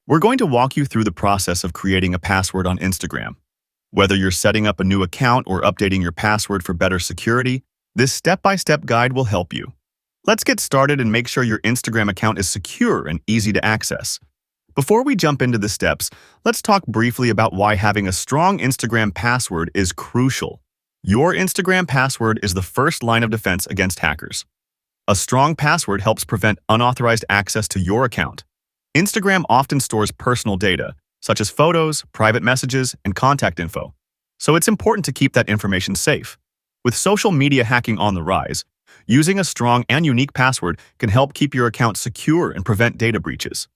We're going to walk you through the process of creating a password on Instagram. Whether you're setting up a new account or updating your password for better security, this step-by-step guide will help you. Let's get started and make sure your Instagram account is secure and easy to access. Before we jump into the steps, let's talk briefly about why having a strong Instagram password is crucial. Your Instagram password is the first line of defense against hackers. A strong password helps prevent unauthorized access to your account. Instagram often stores personal data, such as photos, private messages, and contact info, so it's important to keep that information safe. With social media hacking on the rise, using a strong and unique password can help keep your account secure and prevent data breaches.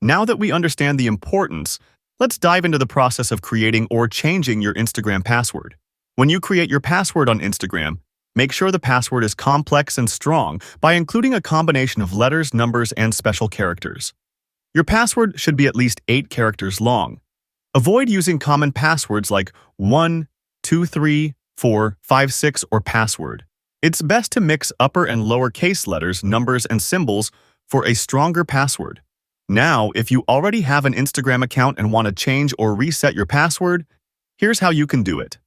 Now that we understand the importance, let's dive into the process of creating or changing your Instagram password. When you create your password on Instagram, make sure the password is complex and strong by including a combination of letters, numbers, and special characters. Your password should be at least 8 characters long. Avoid using common passwords like 1, 2, 3, 4, 5, 6, or password. It's best to mix upper and lower case letters, numbers, and symbols for a stronger password. Now, if you already have an Instagram account and want to change or reset your password, here's how you can do it.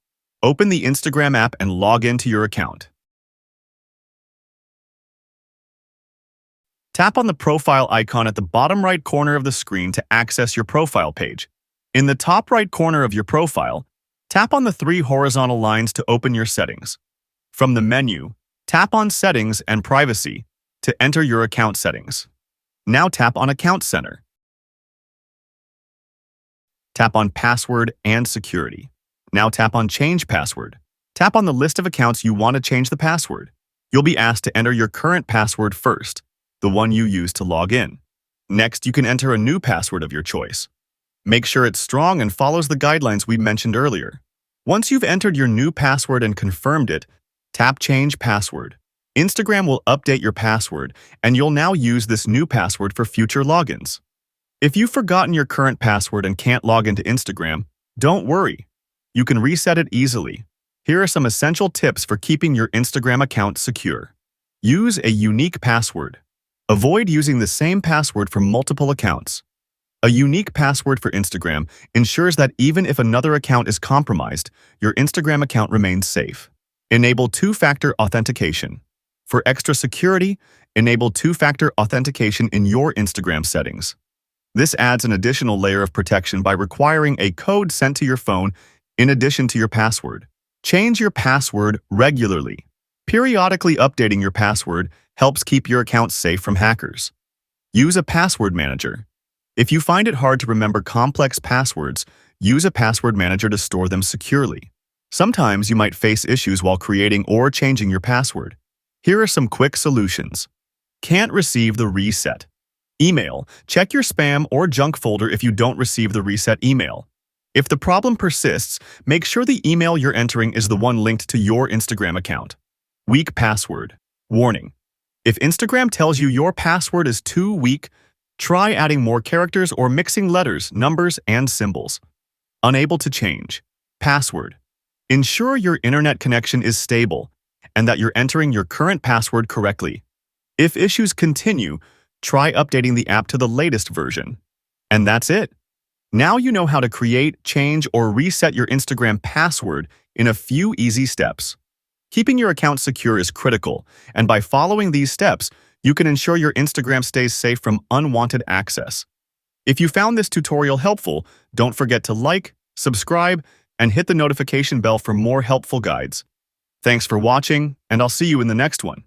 Open the Instagram app and log into your account. Tap on the profile icon at the bottom right corner of the screen to access your profile page. In the top right corner of your profile, tap on the 3 horizontal lines to open your settings. From the menu, tap on Settings and Privacy to enter your account settings. Now tap on Account Center. Tap on Password and Security. Now tap on Change Password. Tap on the list of accounts you want to change the password. You'll be asked to enter your current password first, the one you use to log in. Next, you can enter a new password of your choice. Make sure it's strong and follows the guidelines we mentioned earlier. Once you've entered your new password and confirmed it, tap Change Password. Instagram will update your password, and you'll now use this new password for future logins. If you've forgotten your current password and can't log into Instagram, don't worry. You can reset it easily. Here are some essential tips for keeping your Instagram account secure. Use a unique password. Avoid using the same password for multiple accounts. A unique password for Instagram ensures that even if another account is compromised, your Instagram account remains safe. Enable Two-Factor Authentication. For extra security, enable Two-Factor Authentication in your Instagram settings. This adds an additional layer of protection by requiring a code sent to your phone in addition to your password. Change your password regularly. Periodically updating your password helps keep your account safe from hackers. Use a password manager. If you find it hard to remember complex passwords, use a password manager to store them securely. Sometimes you might face issues while creating or changing your password. Here are some quick solutions. Can't receive the reset. Email. Check your spam or junk folder if you don't receive the reset email. If the problem persists, make sure the email you're entering is the one linked to your Instagram account. Weak password. Warning. If Instagram tells you your password is too weak, try adding more characters or mixing letters, numbers, and symbols. Unable to change. Password. Ensure your internet connection is stable and that you're entering your current password correctly. If issues continue, try updating the app to the latest version. And that's it. Now you know how to create, change, or reset your Instagram password in a few easy steps. Keeping your account secure is critical, and by following these steps, you can ensure your Instagram stays safe from unwanted access. If you found this tutorial helpful, don't forget to like, subscribe, and hit the notification bell for more helpful guides. Thanks for watching, and I'll see you in the next one.